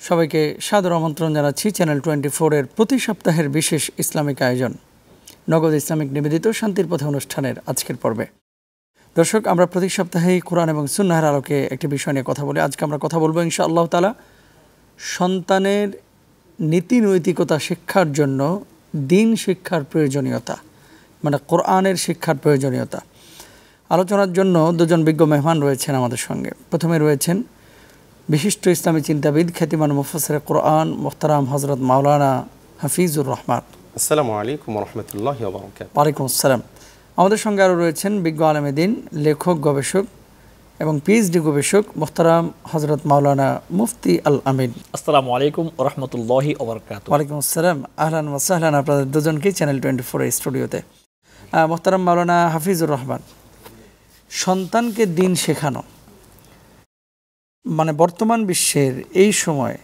সবাইকে সাদর আমন্ত্রণ জানাচ্ছি চ্যানেল 24 এর প্রতি সপ্তাহের বিশেষ ইসলামিক আয়োজন নগদ ইসলামিক নিবেদিত শান্তির পথে অনুষ্ঠানের আজকের পর্বে। দর্শক, আমরা প্রতি সপ্তাহেই কোরআন এবং সুন্নাহর আলোকে একটি বিষয় নিয়ে কথা বলি। আজকে আমরা কথা বলবো ইনশাআল্লাহ তাআলা সন্তানের নীতি নৈতিকতা শিক্ষার জন্য দিন শিক্ষার প্রয়োজনীয়তা, মানে কোরআনের শিক্ষার প্রয়োজনীয়তা। আলোচনার জন্য দুজন বিজ্ঞ মেহমান রয়েছেন আমাদের সঙ্গে। প্রথমে রয়েছেন বিশিষ্ট ইসলামী চিন্তাবিদ, খ্যাতিমান মুফাসসির কোরআন মুহতারাম হযরত মাওলানা হাফিজুর রহমান। আসসালামু আলাইকুম ওয়া রাহমাতুল্লাহি ওয়া বারাকাতুহু। ওয়ালাইকুম আসসালাম। আমাদের সঙ্গে আরও রয়েছেন বিজ্ঞ আলেম দ্বীন, লেখক, গবেষক এবং পিএইচডি গবেষক মুহতারাম হযরত মাওলানা মুফতি আল আমিন। আসসালামু আলাইকুম ওয়া রাহমাতুল্লাহি ওয়া বারাকাতুহু। ওয়ালাইকুম আসসালাম। আহলান ওয়া সাহলান আপনাদের দুজনকেই চ্যানেল 24 এর স্টুডিওতে। মুহতারাম মাওলানা হাফিজুর রহমান, সন্তানকে দিন শেখানো মানে বর্তমান বিশ্বের এই সময়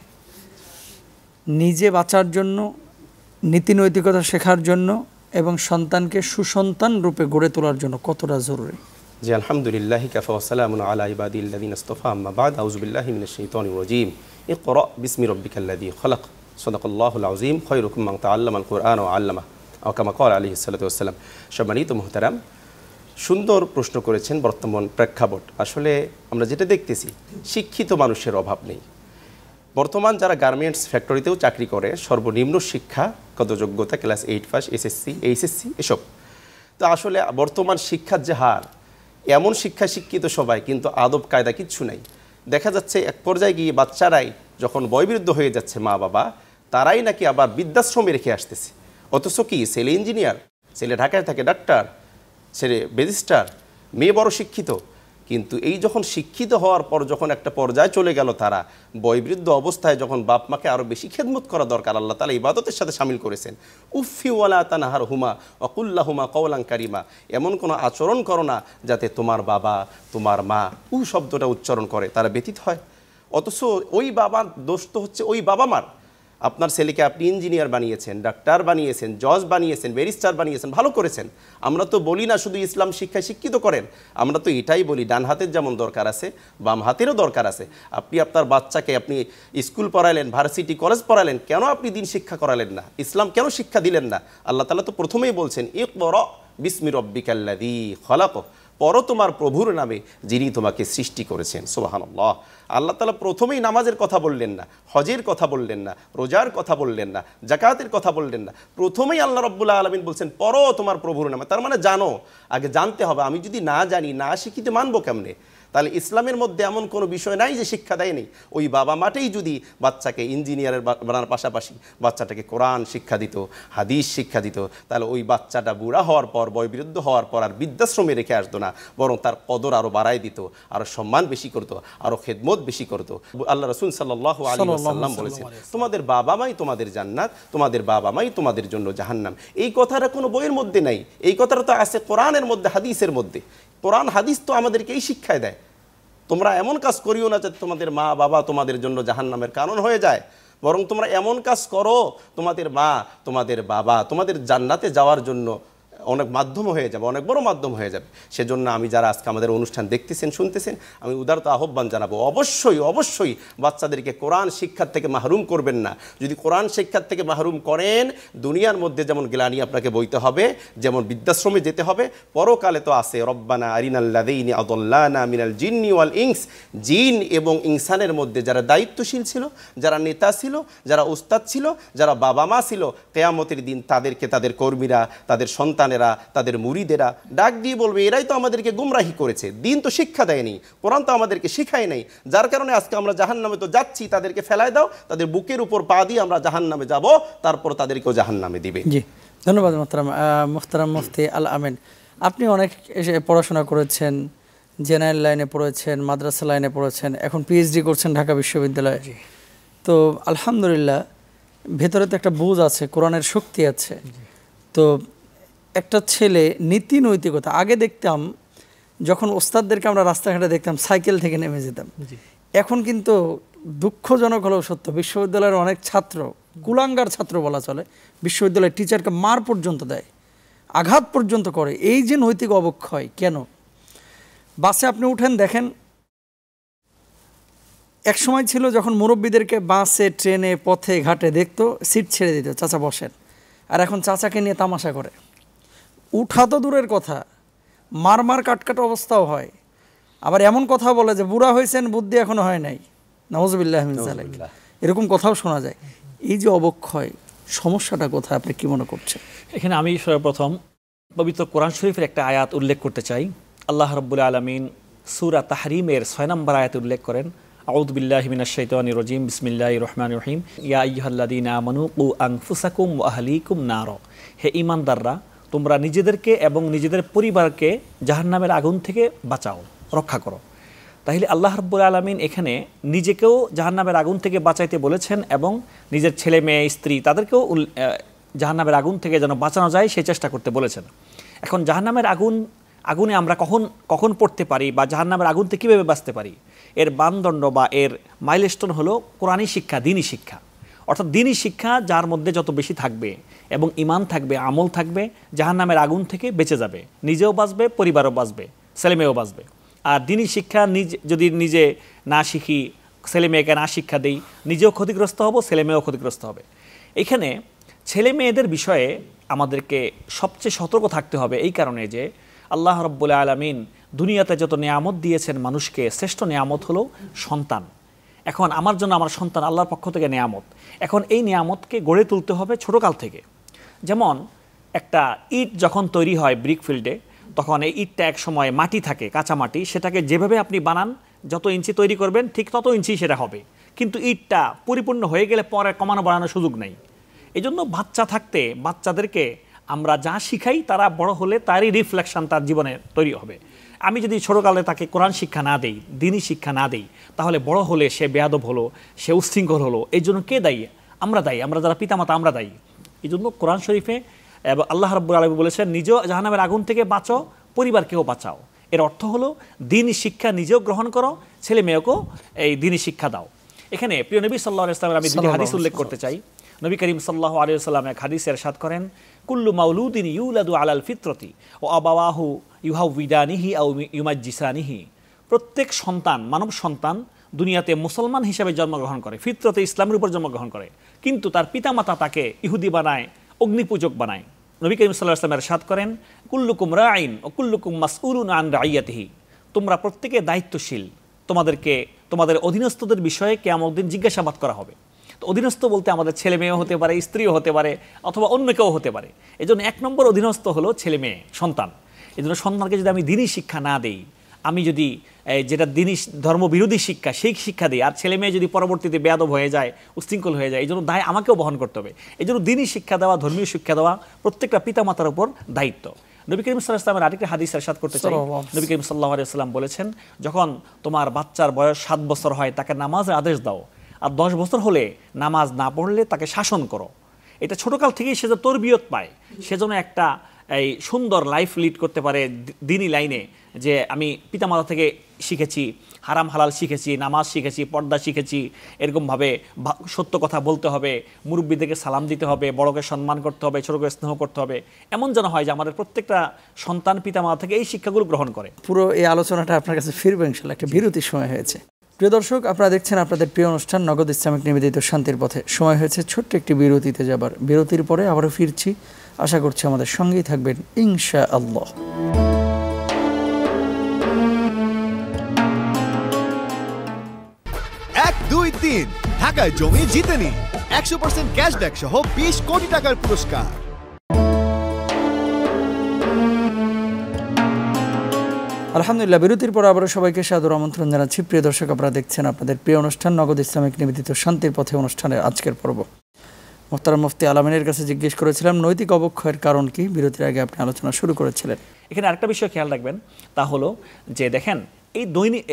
নিজে বাঁচার জন্য, নীতি নৈতিকতা শেখার জন্য এবং সন্তানকে সুসন্তান রূপে গড়ে তোলার জন্য কতটা জরুরি? জি, আলহামদুলিল্লাহি কাফা ওয়া সালামুন আলা ইবাদিল্লাযিনা ইসতাফা, আম্মা বা'দ, আউযু বিল্লাহি মিনাশ শাইতানির রাজীম। ইকরা বিসমি রাব্বিকাল্লাযী খালাক, সাদাকাল্লাহুল আযীম, খায়রুকুম মান তাআল্লামাল কুরআন ওয়া আল্লামা, আও কামা ক্বালা আলাইহিস সালাতু ওয়াস সালাম। সম্মানিত মুহতারাম, সুন্দর প্রশ্ন করেছেন। বর্তমান প্রেক্ষাপট আসলে আমরা যেটা দেখতেছি, শিক্ষিত মানুষের অভাব নেই। বর্তমান যারা গার্মেন্টস ফ্যাক্টরিতেও চাকরি করে, সর্বনিম্ন শিক্ষা কত যোগ্যতা, ক্লাস 8 পাস, এসএসসি, এইচএসসি এসব। তো আসলে বর্তমান শিক্ষার যে হার, এমন শিক্ষায় শিক্ষিত সবাই, কিন্তু আদব কায়দা কিচ্ছু নাই। দেখা যাচ্ছে এক পর্যায়ে গিয়ে বাচ্চারাই যখন বয়োবৃদ্ধ হয়ে যাচ্ছে, মা বাবা তারাই নাকি আবার বৃদ্ধাশ্রমে রেখে আসতেছে। অথচ কি ছেলে ইঞ্জিনিয়ার, ছেলে ঢাকায় থাকে ডাক্তার, ছেলে ব্যারিস্টার, মেয়ে বড় শিক্ষিত। কিন্তু এই যখন শিক্ষিত হওয়ার পর যখন একটা পর্যায়ে চলে গেল, তারা বয়োবৃদ্ধ অবস্থায় যখন বাপ মাকে আরও বেশি খেদমত করা দরকার, আল্লাহ তাআলা ইবাদতের সাথে শামিল করেছেন। উফি ওয়ালা তানহার হুমা ওয়াকুল্লাহুমা কওলান কারিমা, এমন কোনো আচরণ করো না যাতে তোমার বাবা, তোমার মা শব্দটা উচ্চারণ করে তারা ব্যতীত হয়। অথচ ওই বাবার দোষ তো হচ্ছে ওই বাবা মার। আপনার ছেলেকে আপনি ইঞ্জিনিয়ার বানিয়েছেন, ডাক্তার বানিয়েছেন, জজ বানিয়েছেন, ব্যারিস্টার বানিয়েছেন, ভালো করেছেন। আমরা তো বলি না শুধু ইসলাম শিক্ষায় শিক্ষিত করেন, আমরা তো এটাই বলি ডান হাতের যেমন দরকার আছে, বাম হাতেরও দরকার আছে। আপনি আপনার বাচ্চাকে আপনি স্কুল পড়ালেন, ভার্সিটি, কলেজ পড়ালেন, কেন আপনি দিন শিক্ষা করালেন না? ইসলাম কেন শিক্ষা দিলেন না? আল্লাহ তাআলা তো প্রথমেই বলছেন, ইকরা বিসমি রাব্বিকাল্লাযী খালাক, পড়ো তোমার প্রভুর নামে যিনি তোমাকে সৃষ্টি করেছেন। সুবহানাল্লাহ। আল্লাহ তাআলা প্রথমেই নামাজের কথা বললেন না, হজের কথা বললেন না, রোজার কথা বললেন না, যাকাতের কথা বললেন না। প্রথমেই আল্লাহ রাব্বুল আলামিন বলছেন, পড়ো তোমার প্রভুর নামে। তার মানে জানো, আগে জানতে হবে। আমি যদি না জানি, না শিখিতে মানবো কেমনে? তাহলে ইসলামের মধ্যে এমন কোনো বিষয় নাই যে শিক্ষা দেয়নি। ওই বাবা মাটেই যদি বাচ্চাকে ইঞ্জিনিয়ারের বানার পাশাপাশি বাচ্চাটাকে কোরআন শিক্ষা দিত, হাদিস শিক্ষা দিত, তাহলে ওই বাচ্চাটা বুড়া হওয়ার পর, বয়োবৃদ্ধ হওয়ার পর আর বৃদ্ধাশ্রমে রেখে আসতো না, বরং তার কদর আরও বাড়ায় দিত, আরও সম্মান বেশি করতো, আরও খেদমত বেশি করতো। আল্লাহ রাসূল সাল্লাল্লাহু আলাইহি ওয়াসাল্লাম বলেছেন, তোমাদের বাবা মাই তোমাদের জান্নাত, তোমাদের বাবা মাই তোমাদের জন্য জাহান্নাম। এই কথাটা কোনো বইয়ের মধ্যে নাই, এই কথাটা তো আছে কোরআনের মধ্যে, হাদিসের মধ্যে। কোরআন হাদিস তো আমাদেরকে এই শিক্ষায় দেয়, তোমরা এমন কাজ করিও না যাতে তোমাদের মা বাবা তোমাদের জন্য জাহান্নামের কারণ হয়ে যায়, বরং তোমরা এমন কাজ করো তোমাদের মা, তোমাদের বাবা তোমাদের জান্নাতে যাওয়ার জন্য অনেক মাধ্যম হয়ে যাবে, অনেক বড় মাধ্যম হয়ে যাবে। সেজন্য আমি যারা আজকে আমাদের অনুষ্ঠান দেখতেছেন, শুনতেছেন, আমি উদারত আহ্বান জানাবো, অবশ্যই অবশ্যই বাচ্চাদেরকে কোরআন শিক্ষার থেকে মাহরুম করবেন না। যদি কোরআন শিক্ষার থেকে মাহরুম করেন, দুনিয়ার মধ্যে যেমন গ্লানি আপনাকে বইতে হবে, যেমন বৃদ্ধাশ্রমে যেতে হবে, পরকালে তো আছে রব্বানা আরিনাল্লাযীনা আদাল্লানা মিনাল জিন্নি ওয়াল ইনস। জিন এবং ইনসানের মধ্যে যারা দায়িত্বশীল ছিল, যারা নেতা ছিল, যারা উস্তাদ ছিল, যারা বাবা মা ছিল, কিয়ামতের দিন তাদেরকে তাদের কর্মীরা, তাদের সন্তান, তাদের মুরিদেরা ডাক দিয়ে বলবে, এরাই তো আমাদেরকে গুমরাহি করেছে, দিন তো শিক্ষা দেয়নি, কোরআন তো আমাদেরকে শিখায় নাই, যার কারণে আজকে আমরা জাহান্নামে তো যাচ্ছি, তাদেরকে ফেলায় দাও, তাদের বুকের উপর পা দিয়ে আমরা জাহান্নামে যাব, তারপর তাদেরকেও জাহান্নামে দিবে। জি, ধন্যবাদ মুহতারাম মুফতি আল আমিন। আপনি অনেক পড়াশোনা করেছেন, জেনারেল লাইনে পড়েছেন, মাদ্রাসা লাইনে পড়েছেন, এখন পিএইচডি করছেন ঢাকা বিশ্ববিদ্যালয়ে। তো আলহামদুলিল্লাহ, ভেতরে তো একটা বুঝ আছে, কোরআনের শক্তি আছে। তো একটা ছেলে নীতি নৈতিকতা, আগে দেখতাম যখন ওস্তাদদেরকে আমরা রাস্তাঘাটে দেখতাম সাইকেল থেকে নেমে যেতাম। এখন কিন্তু দুঃখজনক হলেও সত্য, বিশ্ববিদ্যালয়ের অনেক ছাত্র, কুলাঙ্গার ছাত্র বলা চলে, বিশ্ববিদ্যালয়ের টিচারকে মার পর্যন্ত দেয়, আঘাত পর্যন্ত করে। এই যে নৈতিক অবক্ষয়, কেন? বাসে আপনি উঠেন, দেখেন এক সময় ছিল যখন মুরব্বীদেরকে বাসে, ট্রেনে, পথে, ঘাটে দেখতো, সিট ছেড়ে দিত, চাচা বসেন। আর এখন চাচাকে নিয়ে তামাশা করে। উঠা তো দূরের কথা, মার কাটকাট অবস্থাও হয়। আবার এমন কথা বলে যে বুড়া হয়েছেন, বুদ্ধি এখনো হয় নাই, নাউজুবিল্লাহ মিন যালিক, এরকম কথাও শোনা যায়। এই যে অবক্ষয়, সমস্যাটা কোথায়, আপনি কি মনে করছেন? এখানে আমি সর্বপ্রথম পবিত্র কোরআন শরীফের একটা আয়াত উল্লেখ করতে চাই। আল্লাহ রাব্বুল আলামিন সূরা তাহরিমের 6 নম্বর আয়াতে উল্লেখ করেন, আউযু বিল্লাহি মিনাশ শাইতানির রাজিম, বিসমিল্লাহির রহমানির রহিম, ইয়া আইয়ুহাল্লাযীনা আমানু কু আনফুসাকুম ওয়া আহলিকুম নার। হে ঈমানদাররা, তোমরা নিজেদেরকে এবং নিজেদের পরিবারকে জাহান্নামের আগুন থেকে বাঁচাও, রক্ষা করো। তাহলে আল্লাহ রাব্বুল আলামিন এখানে নিজেকেও জাহান্নামের আগুন থেকে বাঁচাইতে বলেছেন এবং নিজের ছেলে মেয়ে, স্ত্রী, তাদেরকেও জাহান্নামের আগুন থেকে যেন বাঁচানো যায় সেই চেষ্টা করতে বলেছেন। এখন জাহান্নামের আগুনে আমরা কখন পড়তে পারি বা জাহান্নামের আগুন থেকে কীভাবে বাঁচতে পারি, এর মানদণ্ড বা এর মাইলস্টোন হলো কোরআনী শিক্ষা, দ্বীনি শিক্ষা। অর্থাৎ দ্বীনি শিক্ষা যার মধ্যে যত বেশি থাকবে এবং ঈমান থাকবে, আমল থাকবে, জাহান্নামের আগুন থেকে বেঁচে যাবে, নিজেও বাঁচবে, পরিবারও বাঁচবে, ছেলেমেয়েও বাঁচবে। আর দ্বীনি শিক্ষা যদি নিজে না শিখি, ছেলে মেয়েকে না শিক্ষা দেই, নিজেও ক্ষতিগ্রস্ত হব, ছেলে মেয়েও ক্ষতিগ্রস্ত হবে। এখানে ছেলে মেয়েদের বিষয়ে আমাদেরকে সবচেয়ে সতর্ক থাকতে হবে এই কারণে যে আল্লাহ রাব্বুল আলামিন দুনিয়াতে যত নিয়ামত দিয়েছেন মানুষকে, শ্রেষ্ঠ নিয়ামত হলো সন্তান। এখন আমার জন্য আমার সন্তান আল্লাহর পক্ষ থেকে নিয়ামত। এখন এই নিয়ামতকে গড়ে তুলতে হবে ছোটকাল থেকে। যেমন একটা ইট যখন তৈরি হয় ব্রিক ফিল্ডে, তখন এই ইটটা এক সময় মাটি থাকে, কাঁচা মাটি, সেটাকে যেভাবে আপনি বানান, যত ইঞ্চি তৈরি করবেন ঠিক তত ইঞ্চি সেটা হবে। কিন্তু ইটটা পরিপূর্ণ হয়ে গেলে পরে কমানো বাড়ানোর সুযোগ নেই। এই জন্য বাচ্চা থাকতে বাচ্চাদেরকে আমরা যা শিখাই তারা বড় হলে তারই রিফ্লেকশন তার জীবনে তৈরি হবে। আমি যদি ছোটোকালে তাকে কোরআন শিক্ষা না দেই, দ্বীনি শিক্ষা না দেই, তাহলে বড় হলে সে বেয়াদব হলো, সে উচ্ছৃঙ্খল হলো। এই জন্য কে দায়ী? আমরা দায়ী, আমরা যারা পিতামাতা আমরা দায়ী। এই জন্য কোরআন শরীফে এবং আল্লাহ রাব্বুল আলামিন বলেছেন, নিজেও জাহান্নামের আগুন থেকে বাঁচো, পরিবারকেও বাঁচাও। এর অর্থ হলো দ্বীনি শিক্ষা নিজেও গ্রহণ করো, ছেলে মেয়েকেও এই দ্বীনি শিক্ষা দাও। এখানে প্রিয় নবী সাল্লাল্লাহু আলাইহি ওয়াসাল্লামের আমি দুটি হাদিস উল্লেখ করতে চাই। নবী করিম সাল্লাল্লাহু আলাইহি ওয়াসাল্লাম এক হাদিসে ইরশাদ করেন, কুল্লু মাউলুদিন ইউলাদু আলাল ফিতরতি ওয়া আবাওয়াহু ইউহাউইদানিহি আও ইউমাজ্জিসানিহি। প্রত্যেক সন্তান, মানব সন্তান দুনিয়াতে মুসলমান হিসেবে জন্মগ্রহণ করে, ফিতরতে ইসলামের উপর জন্মগ্রহণ করে, কিন্তু তার পিতামাতা তাকে ইহুদি বানায়, অগ্নিপূজক বানায়। নবী করিম সাল্লাল্লাহু আলাইহি ওয়াসাল্লাম ইরশাদ করেন, কুল্লুকুম রাঈন ওয়া কুল্লুকুম মাসউলুন আন রাইয়াতিহি। তোমরা প্রত্যেকে দায়িত্বশীল, তোমাদের অধীনস্থদের বিষয়ে কিয়ামত দিন জিজ্ঞাসাবাদ করা হবে। তো অধীনস্থ বলতে আমাদের ছেলে মেয়েও হতে পারে, স্ত্রীও হতে পারে, অথবা অন্য কেউ হতে পারে। এই জন্য 1 নম্বর অধীনস্থ হলো ছেলে মেয়ে, সন্তান। এই জন্য সন্তানকে যদি আমি দ্বীনি শিক্ষা না দেই, আমি যদি যেটা দ্বীনি ধর্মবিরোধী শিক্ষা সেই শিক্ষা দিই, আর ছেলে মেয়ে যদি পরবর্তীতে বেয়াদব হয়ে যায়, উচ্ছৃঙ্খল হয়ে যায়, এই জন্য দায় আমাকেও বহন করতে হবে। এই জন্য দ্বীনি শিক্ষা দেওয়া, ধর্মীয় শিক্ষা দেওয়া প্রত্যেকটা পিতামাতার উপর দায়িত্ব। নবী করিম সাল্লাল্লাহু আলাইহি ওয়াসাল্লামের আরেকটা হাদিস ইরশাদ করতে চাই। নবী করিম সাল্লাল্লাহু আলাইহি ওয়াসাল্লাম বলেছেন, যখন তোমার বাচ্চার বয়স 7 বছর হয়, তাকে নামাজের আদেশ দাও, আর 10 বছর হলে নামাজ না পড়লে তাকে শাসন করো। এটা ছোটকাল থেকেই সে যে তরবিয়ত পায়, সেজন্য একটা এই সুন্দর লাইফ লিড করতে পারে দ্বীনি লাইনে, যে আমি পিতামাতা থেকে শিখেছি, হারাম হালাল শিখেছি, নামাজ শিখেছি, পর্দা শিখেছি, এরকমভাবে সত্য কথা বলতে হবে, মুরব্বীদেরকে সালাম দিতে হবে, বড়কে সম্মান করতে হবে, ছোটকে স্নেহ করতে হবে। এমন যেন হয় যে আমাদের প্রত্যেকটা সন্তান পিতামাতা থেকে এই শিক্ষাগুলো গ্রহণ করে। পুরো এই আলোচনাটা আপনার কাছে ফিরবে ইনশাআল্লাহ। একটা বিরতির সময় হয়েছে। প্রিয় দর্শক, আপনারা দেখছেন আপনাদের প্রিয় অনুষ্ঠান নগদ ইসলামিক নিবেদিত শান্তির পথে। সময় হয়েছে ছোট্ট একটি বিরতিতে যাবার। বিরতির পরে আবারও ফিরছি, আশা করছি আমাদের সঙ্গেই থাকবেন ইনশাআল্লাহ। 1, 2, 3 ঢাকায় জমি জিতে নিন 100% ক্যাশব্যাক সহ 20 কোটি টাকার পুরস্কার। আলহামদুলিল্লাহ, বিরতির পর আবারও সবাইকে সাদর আমন্ত্রণ জানাচ্ছি। প্রিয় দর্শক, আপনারা দেখছেন আপনাদের প্রিয় অনুষ্ঠান নগদ ইসলামিক নিবেদিত শান্তির পথে অনুষ্ঠানের আজকের পর্ব। মোহতারাম মুফতি আলামিনের কাছে জিজ্ঞেস করেছিলাম নৈতিক অবক্ষয়ের কারণ কি। বিরতির আগে আপনি আলোচনা শুরু করেছিলেন। এখানে আরেকটা বিষয় খেয়াল রাখবেন, তা হলো যে দেখেন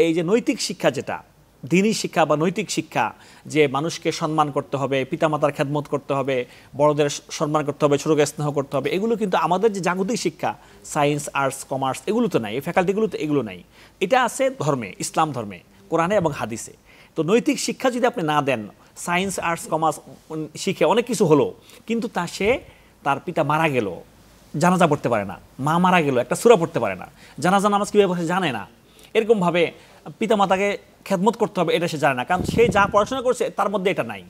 এই যে নৈতিক শিক্ষা, যেটা দ্বীনি শিক্ষা বা নৈতিক শিক্ষা, যে মানুষকে সম্মান করতে হবে, পিতামাতার খেদমত করতে হবে, বড়দের সম্মান করতে হবে, ছোটকে স্নেহ করতে হবে, এগুলো কিন্তু আমাদের যে জাগতিক শিক্ষা, সায়েন্স, আর্টস, কমার্স, এগুলো তো নাই, এই ফ্যাকাল্টিগুলোতে এগুলো নাই। এটা আছে ধর্মে, ইসলাম ধর্মে, কোরআনে এবং হাদিসে। তো নৈতিক শিক্ষা যদি আপনি না দেন, সায়েন্স, আর্টস, কমার্স শিখে অনেক কিছু হলো, কিন্তু তার পিতা মারা গেল, জানাজা পড়তে পারে না, মা মারা গেল, একটা সূরা পড়তে পারে না, জানাজা নামাজ কীভাবে বসে জানে না, এরকমভাবে পিতামাতাকে খেদমত করতে হবে এটা সে জানে না, কারণ সে যা পড়াশোনা করছে তার মধ্যে এটা নাই।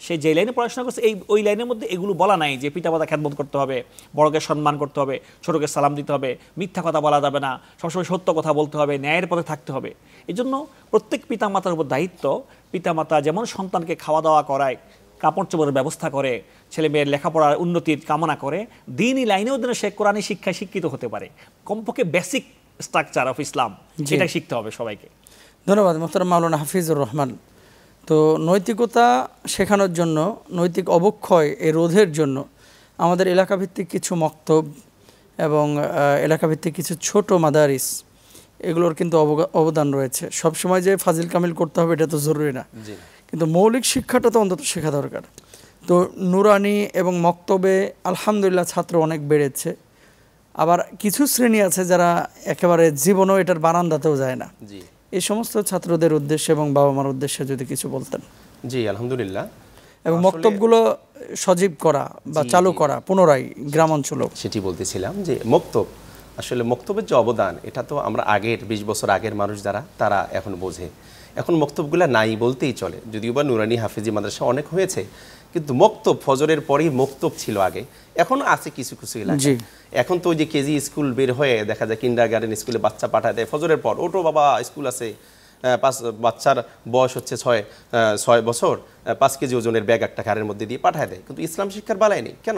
সে যে লাইনে পড়াশোনা করছে ওই লাইনের মধ্যে এগুলো বলা নাই যে পিতামাতা খেদমত করতে হবে, বড়কে সম্মান করতে হবে, ছোটকে সালাম দিতে হবে, মিথ্যা কথা বলা যাবে না, সবসময় সত্য কথা বলতে হবে, ন্যায়ের পথে থাকতে হবে। এই জন্য প্রত্যেক পিতামাতার উপর দায়িত্ব, পিতামাতা যেমন সন্তানকে খাওয়া দাওয়া করায়, কাপড় চোপড়ের ব্যবস্থা করে, ছেলে মেয়ের লেখাপড়ার উন্নতির কামনা করে, দিনই লাইনেও যেন সে কোরআনী শিক্ষায় শিক্ষিত হতে পারে। কমপক্ষে বেসিক স্ট্রাকচার অফ ইসলাম এটা শিখতে হবে সবাইকে। ধন্যবাদ মোহতারাম মাওলানা হাফিজুর রহমান। তো নৈতিকতা শেখানোর জন্য, নৈতিক অবক্ষয় এ রোধের জন্য আমাদের এলাকাভিত্তিক কিছু মক্তব এবং এলাকাভিত্তিক কিছু ছোট মাদারিস এগুলোর কিন্তু অবদান রয়েছে। সবসময় যে ফাজিল কামিল করতে হবে এটা তো জরুরি না, কিন্তু মৌলিক শিক্ষাটা তো অন্তত শেখা দরকার। তো নুরানি এবং মক্তবে আলহামদুলিল্লাহ ছাত্র অনেক বেড়েছে। আবার কিছু শ্রেণী আছে যারা একেবারে জীবনও এটার বারান্দাতেও যায় না। এই সমস্ত ছাত্রদের উদ্দেশ্যে এবং বাবা মার উদ্দেশ্যে যদি কিছু বলতেন। জি আলহামদুলিল্লাহ। এবং মক্তবগুলো সজীব করা বা চালু করা পুনরায় গ্রাম অঞ্চলেও। সেটি বলতেছিলাম যে মক্তব, আসলে মক্তবের যে অবদান এটা তো আমরা আগের 20 বছর আগের মানুষ যারা তারা এখন বোঝে। এখন মক্তবগুলো নাই বলতেই চলে, যদিও বা নুরানি হাফিজি মাদ্রাসা অনেক হয়েছে, কিন্তু মক্তব ফজরের পরেই মক্তব ছিল আগে, এখনো আছে কিছু কিছু এলাকায়। এখন তো ওই যে কেজি স্কুল বের হয়ে দেখা যায় কিন্ডারগার্টেন স্কুলে বাচ্চা পাঠায় দেয় ফজরের পর, ওটো বাবা স্কুল আছে, বাচ্চার বয়স হচ্ছে 6 বছর, 5 কেজি ওজনের ব্যাগ একটা ঘাড়ের মধ্যে দিয়ে পাঠায় দেয়, কিন্তু ইসলাম শিক্ষার বেলায় নেই। কেন?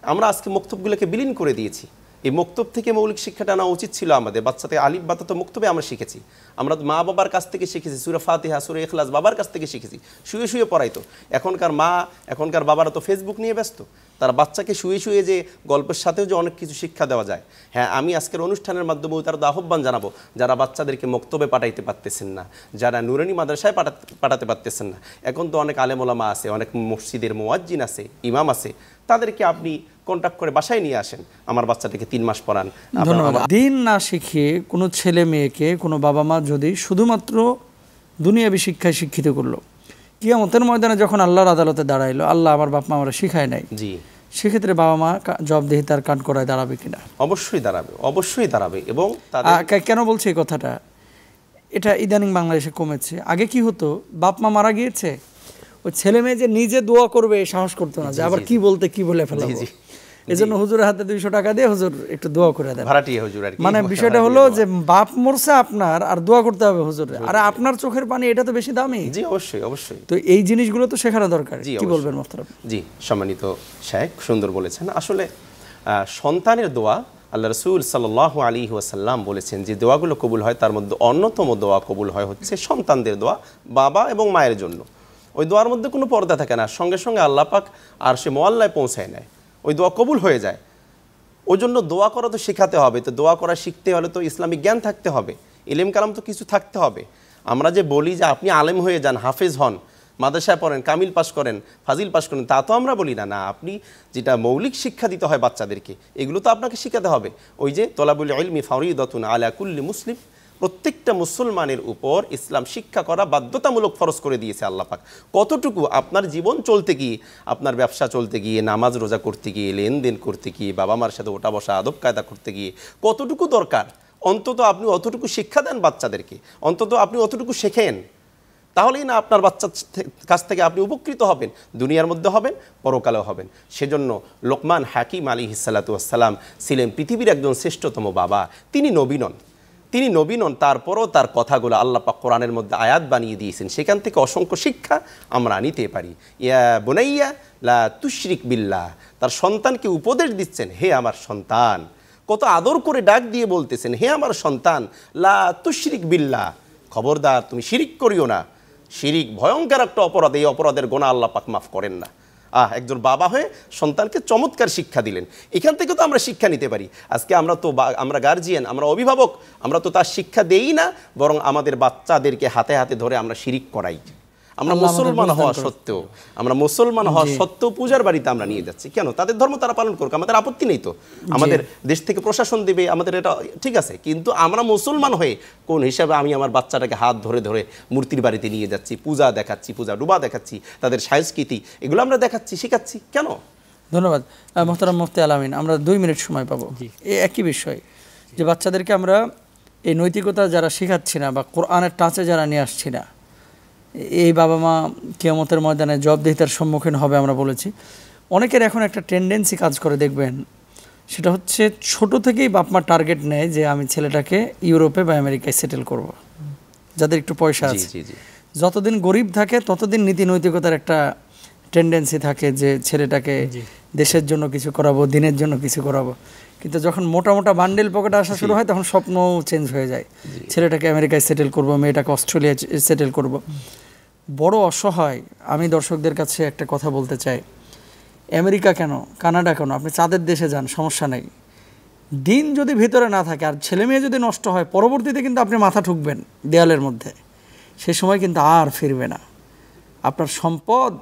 আমরা আজকে মক্তবগুলোকে বিলীন করে দিয়েছি। এই মক্তব থেকে মৌলিক শিক্ষাটা আনা উচিত ছিল আমাদের। বাচ্চাতে আলিফ বাতা তো মক্তবে আমরা শিখেছি, আমরা মা বাবার কাছ থেকে শিখেছি, সূরা ফাতিহা সূরা ইখলাস বাবার কাছ থেকে শিখেছি, শুয়ে শুয়ে পড়াইতো। এখনকার মা এখনকার বাবারা তো ফেসবুক নিয়ে ব্যস্ত, তারা বাচ্চাকে শুয়ে শুয়ে যে গল্পের সাথেও যে অনেক কিছু শিক্ষা দেওয়া যায়। হ্যাঁ, আমি আজকের অনুষ্ঠানের মাধ্যমে তার আহ্বান জানাবো যারা বাচ্চাদেরকে মক্তবে পাঠাইতে পারতেছেন না, যারা নুরানি মাদ্রাসায় পাঠাতে পারতেছেন না, এখন তো অনেক আলেম ওলামা আছে, অনেক মসজিদের মুয়াজ্জিন আছে, ইমাম আছে, তাদেরকে আপনি কন্ট্যাক্ট করে বাসায় নিয়ে আসেন, আমার বাচ্চাটাকে 3 মাস পড়ান। দিন না শিখিয়ে কোনো ছেলে মেয়েকে কোনো বাবা মা যদি শুধুমাত্র দুনিয়াবী শিক্ষায় শিক্ষিত করলো, কিয়ামতের ময়দানে যখন আল্লাহর আদালতে দাঁড়াইলো, আল্লাহ আমার বাপ মা আমরা শিখায় নাই, জি, সেক্ষেত্রে বাবা মা জবাবদিহিতার কাঠ করায় দাঁড়াবে কিনা? অবশ্যই দাঁড়াবে, অবশ্যই দাঁড়াবে। এবং কেন বলছে এই কথাটা? এটা ইদানিং বাংলাদেশে কমেছে। আগে কি হতো, বাপ মা মারা গিয়েছে, ওই ছেলে মেয়ে যে নিজে দোয়া করবে সাহস করতো না, যে আবার কি বলতে কি বলে ফেলাবো, এজন্য হুজুরের হাতে 200 টাকা দিয়ে হুজুর একটু দোয়া করে দেন, ভাড়াটিয়া হুজুর আর কি। মানে বিষয়টা হলো যে বাপ মরছে আপনার আর দোয়া করতে হবে হুজুর, আর আপনার চোখের পানি এটা তো বেশি দামি। জি অবশ্যই অবশ্যই। তো এই জিনিসগুলো তো শেখানো দরকার। কি বলবেন মোহতারাম? জি সম্মানিত শেখ, সুন্দর বলেছেন। আসলে সন্তানের দোয়া আল্লাহ রাসূল সাল্লাল্লাহু আলাইহি ওয়াসাল্লাম বলেছেন যে দোয়াগুলো কবুল হয় তার মধ্যে অন্যতম দোয়া কবুল হয় হচ্ছে সন্তানদের দোয়া, বাবা এবং মায়ের জন্য। ওই দোয়ার মধ্যে কোনো পর্দা থাকে না, সঙ্গে সঙ্গে আল্লাহ পাক আর সে মোয়াল্লায় পৌঁছায় নেয়, ওই দোয়া কবুল হয়ে যায়। ওই জন্য দোয়া করা তো শেখাতে হবে, তো দোয়া করা শিখতে হলে তো ইসলামিক জ্ঞান থাকতে হবে, ইলম কালাম তো কিছু থাকতে হবে। আমরা যে বলি যে আপনি আলেম হয়ে যান, হাফেজ হন, মাদ্রাসায় পড়েন, কামিল পাস করেন, ফাজিল পাস করেন, তা তো আমরা বলি না। না, আপনি যেটা মৌলিক শিক্ষা দিতে হয় বাচ্চাদেরকে, এগুলো তো আপনাকে শিখাতে হবে। ওই যে তলাবুল ইলমি ফারিদাতুন আলা কুল্লি মুসলিম, প্রত্যেকটা মুসলমানের উপর ইসলাম শিক্ষা করা বাধ্যতামূলক ফরজ করে দিয়েছে আল্লাহ পাক। কতটুকু আপনার জীবন চলতে গিয়ে, আপনার ব্যবসা চলতে গিয়ে, নামাজ রোজা করতে গিয়ে, লেনদেন করতে গিয়ে, বাবা মার সাথে ওঠা বসা আদব কায়দা করতে গিয়ে কতটুকু দরকার, অন্তত আপনি অতটুকু শিক্ষা দেন বাচ্চাদেরকে, অন্তত আপনি অতটুকু শেখেন, তাহলেই না আপনার বাচ্চার কাছ থেকে আপনি উপকৃত হবেন, দুনিয়ার মধ্যে হবেন, পরকালেও হবেন। সেজন্য লোকমান হাকিম আলাইহিস সালাতু ওয়াস সালাম ছিলেন পৃথিবীর একজন শ্রেষ্ঠতম বাবা। তিনি নবী নন, তারপরও তার কথাগুলো আল্লাহ পাক কোরআনের মধ্যে আয়াত বানিয়ে দিয়েছেন, সেখান থেকে অসংখ্য শিক্ষা আমরা নিতে পারি। ইয়া বুনাইয়া লা তুশরিক বিল্লাহ, তার সন্তানকে উপদেশ দিচ্ছেন, হে আমার সন্তান, কত আদর করে ডাক দিয়ে বলতেছেন, হে আমার সন্তান, লা তুশরিক বিল্লাহ, খবরদার তুমি শিরিক করিও না। শিরিক ভয়ঙ্কর একটা অপরাধ, এই অপরাধের গোনা আল্লাহ পাক মাফ করেন না। একজন বাবা হয়ে সন্তানকে চমৎকার শিক্ষা দিলেন, এখান থেকে তো আমরা শিক্ষা নিতে পারি। আজকে আমরা গার্জিয়ান, আমরা অভিভাবক, আমরা তো তার শিক্ষা দেই না, বরং আমাদের বাচ্চাদেরকে হাতে হাতে ধরে আমরা শিরিক করাই। আমরা মুসলমান হওয়া সত্ত্বেও পূজার বাড়িতে আমরা নিয়ে যাচ্ছি। কেন? তাদের ধর্ম তারা পালন করুক, আমাদের আপত্তি নেই তো, আমাদের দেশ থেকে প্রশাসন দেবে, আমাদের এটা ঠিক আছে, কিন্তু আমরা মুসলমান হয়ে কোন হিসাবে আমি আমার বাচ্চাটাকে হাত ধরে ধরে মূর্তির বাড়িতে নিয়ে যাচ্ছি, পূজা দেখাচ্ছি, পূজা ডুবা দেখাচ্ছি, তাদের সংস্কৃতি এগুলো আমরা দেখাচ্ছি, শেখাচ্ছি কেন? ধন্যবাদ মোহতারাম মুফতি আল আমিন। আমরা 2 মিনিট সময় পাবো। এই একই বিষয় যে বাচ্চাদেরকে আমরা এই নৈতিকতা যারা শেখাচ্ছি না বা কোরআনের টাচে যারা নিয়ে আসছি না, এই বাবা মা কিয়ামতের ময়দানে জবাবদিহিতার সম্মুখীন হবে। আমরা বলেছি অনেকের এখন একটা টেন্ডেন্সি কাজ করে, দেখবেন সেটা হচ্ছে ছোট থেকেই বাপ মা টার্গেট নেয় যে আমি ছেলেটাকে ইউরোপে বা আমেরিকায় সেটেল করব, যাদের একটু পয়সা আছে। যতদিন গরিব থাকে ততদিন নীতি নৈতিকতার একটা টেন্ডেন্সি থাকে যে ছেলেটাকে দেশের জন্য কিছু করাবো, দিনের জন্য কিছু করাবো। কিন্তু যখন মোটা মোটা বান্ডেল পকেটে আসা শুরু হয় তখন স্বপ্ন চেঞ্জ হয়ে যায়, ছেলেটাকে আমেরিকায় সেটেল করব, মেয়েটাকে অস্ট্রেলিয়ায় সেটেল করব। বড় অসহায়। আমি দর্শকদের কাছে একটা কথা বলতে চাই, আমেরিকা কেন, কানাডা কেন, আপনি চাঁদের দেশে যান, সমস্যা নেই। দিন যদি ভিতরে না থাকে আর ছেলে মেয়ে যদি নষ্ট হয়, পরবর্তীতে কিন্তু আপনি মাথা ঠুকবেন দেয়ালের মধ্যে, সে সময় কিন্তু আর ফিরবে না। আপনার সম্পদ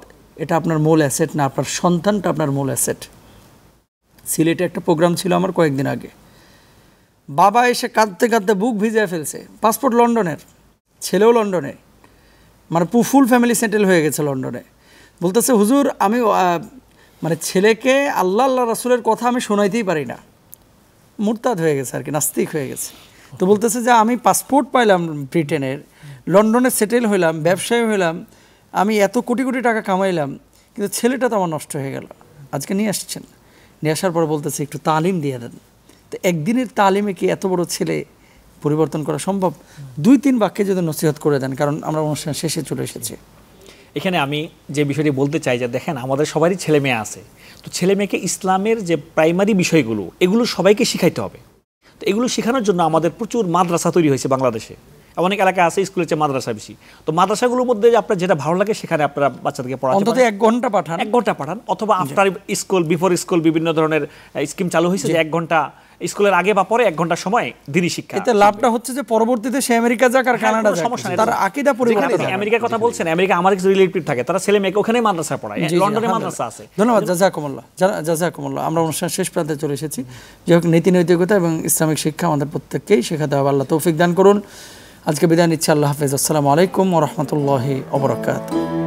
এটা আপনার মূল অ্যাসেট না, আপনার সন্তানটা আপনার মূল অ্যাসেট। সিলেটে একটা প্রোগ্রাম ছিল আমার কয়েকদিন আগে, বাবা এসে কাঁদতে কাঁদতে বুক ভিজিয়ে ফেলছে, পাসপোর্ট লন্ডনের, ছেলেও লন্ডনে, মানে ফুল ফ্যামিলি সেটেল হয়ে গেছে লন্ডনে। বলতেছে হুজুর আমি মানে ছেলেকে আল্লাহ আল্লাহ রাসূলের কথা আমি শোনাইতেই পারি না, মুরতাদ হয়ে গেছে আর কি, নাস্তিক হয়ে গেছে। তো বলতেছে যে আমি পাসপোর্ট পাইলাম ব্রিটেনের, লন্ডনে সেটেল হইলাম, ব্যবসায়ী হইলাম, আমি এত কোটি কোটি টাকা কামাইলাম, কিন্তু ছেলেটা তো আমার নষ্ট হয়ে গেল। আজকে নিয়ে আসছেন, নিয়ে আসার পর বলতেছে একটু তালিম দিয়ে দেন। তো একদিনের তালিমে কি এত বড় ছেলে পরিবর্তন করা সম্ভব? 2-3 বাক্যে যদি নসিহত করে দেন, কারণ আমরা অনুষ্ঠান শেষে চলে এসেছি। এখানে আমি যে বিষয়টি বলতে চাই যে দেখেন আমাদের সবারই ছেলে মেয়ে আছে, তো ছেলে মেয়েকে ইসলামের যে প্রাইমারি বিষয়গুলো এগুলো সবাইকে শিখাইতে হবে। তো এগুলো শেখানোর জন্য আমাদের প্রচুর মাদ্রাসা তৈরি হয়েছে বাংলাদেশে, অনেক এলাকায় আছে স্কুলের চেয়ে মাদ্রাসা বেশি। তো মাদ্রাসাগুলোর মধ্যে আপনার যেটা ভালো লাগে সেখানে আপনারা বাচ্চাদেরকে পড়াতে অন্তত 1 ঘন্টা পাঠান, 1 ঘন্টা পাঠান, অথবা আফটার স্কুল বিফোর স্কুল বিভিন্ন ধরনের স্কিম চালু হয়েছে যে 1 ঘন্টা স্কুলের আগে বা পরে 1 ঘন্টা সময় দিনী শিক্ষা। এতে লাভটা হচ্ছে যে পরবর্তীতে সে আমেরিকা যাক আর কানাডা যাক, তার আকীদা পরিবর্তন হবে। আমেরিকার কথা বলছেন, আমেরিকা আমার কিছু রিলেটিভ থাকে, তারা ছেলে মেয়েকে ওখানে মাদ্রাসা পড়ায়, লন্ডনে মাদ্রাসা আছে। ধন্যবাদ, জাযাকুমুল্লাহ। আমরা অনুষ্ঠানের শেষ প্রান্তে চলে এসেছি। যে হোক, নীতি নৈতিকতা এবং ইসলামিক শিক্ষা আমাদের প্রত্যেককেই শেখাতে হবে। আল্লাহ তৌফিক দান করুন। আজকে বিদায় নিচ্ছি, আল্লাহ হাফেজ। আসসালামু আলাইকুম ওয়া রাহমাতুল্লাহি ওয়া বারাকাতুহু।